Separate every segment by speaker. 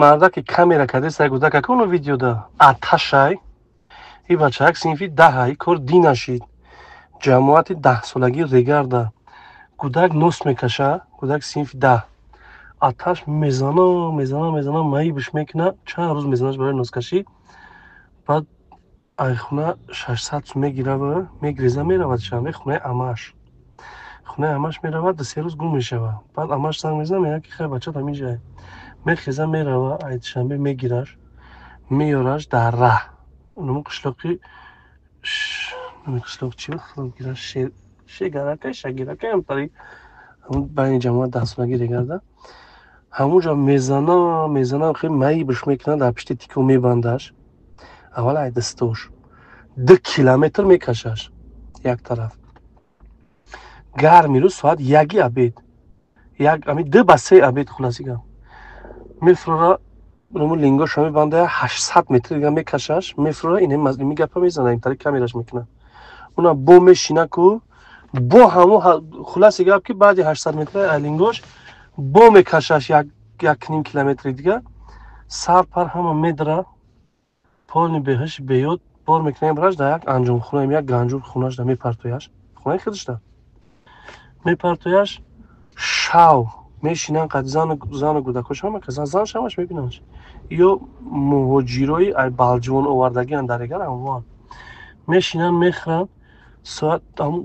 Speaker 1: مردا که کامیرا کده سگودا که اونو ویدیو دا آتشای ای بچه سینفی 10 کار دی نشید جماعت 10 سالگی ریگرده کودک نوس میکشه کودک سینفی 10 آتش میزنه مایی بش میکنه چند روز میزنش برای نوس کشی بعد خونه 600 سوم میگیره و میگریزه میرود شنبه خونه امش میرود 3 روز گم میشود بعد امش زنگ میزنه میگه که خیر بچه تا میجای میخیزه میرود ایت شنبه میگیرش میارش در راه اونم قشلاقی قشلاق چی بود گیره شگرکه هم تاری همون بین جماعت 10 سالگی ریگرده همونجا میزنه خیلی مایی بش میکنه در پشت تیکو میبندش اول ای دستوش 2 کیلومتر میکشش یک طرف گرمی رو ساعت 1 ابید امی 2 با 3 ابید خلاصیگم میفرورا اونمو لینگاش رو میبنده 800 متر دیگه میکشش میفرورا اینه مزلیمی گپا میزنه این طریق کامیراش میکنه اونا بو میشینه کو بو همو خلاصی گپ که بعد 800 متر لینگاش بو میکشش یک نیم کیلومتر دیگه سر پر همه میدره پالنی بهش بیاد بار میکنه برش در یک انجام خونه یک گنجور خونهش در میپرتویش خونه خودش در میپرتویش شاو میشینن قد زن گودکاش هم که زن شماش میبیننش یا مهاجیروی ای بالجوان آوردگی اندرگر اموان میشینن میخرن ساعت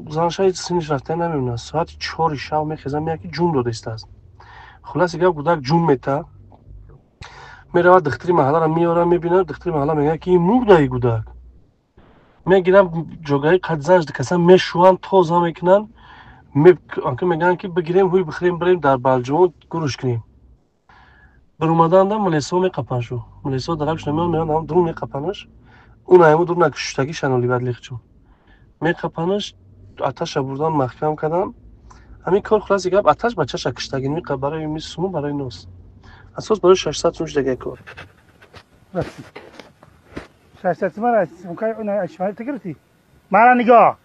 Speaker 1: زنش های سینش رفته نمیمونه ساعت 4 شب میخیزن میگه که جون داده است خلاص دیگه گودک جون میته میره دختری محله رو میاره میبینه دختری محله میگه که این مرده گودک میگیرن جوگای قد زنش کسا میشوان توزا میکنن آنکه میگن که بگیریم هوی بخریم بریم در بالجوان گروش کنیم بر اومدن دم ملیسا میقپن شو ملیسا درکش نمیان میان هم درون میقپنش اون ایمو درون نکشتگی شنولی بعد لیخچون میقپنش آتش بردن محکم کردن همین کار خلاص گپ آتش بچه‌ش کشتگی میقه برای میسمو برای نوس اساس برای 600 سوش دیگه کار
Speaker 2: 600 مرا ممکن اون اشمال تگرتی مرا نگاه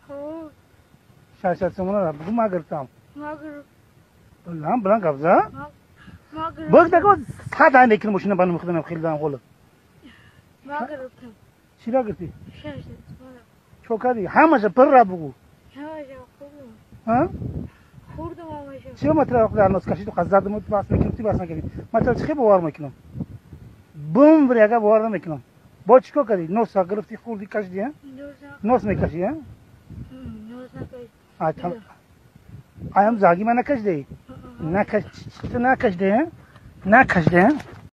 Speaker 2: 600 مرا بگو ما گرفتم بلند قبضه بگو دکو صد نکن ماشین بانو میخدم خیلی دام خلو
Speaker 3: ما گرفتم
Speaker 2: چی را گرفتی
Speaker 3: 600 مرا
Speaker 2: چوکاری همش پر را بگو ها
Speaker 3: خوردم همش
Speaker 2: چه مطلب در نوس کشید و قزاد مت باس میکنی تی باس نکنی مطلب چه باور میکنم بوم بریگا باور نمیکنم با چیکار کردی نوس گرفتی خوردی کشیدی ها نوس میکشی ها
Speaker 3: نوز نکشید
Speaker 2: آتا ایم زاگی من نکشیدی نکشیدی ها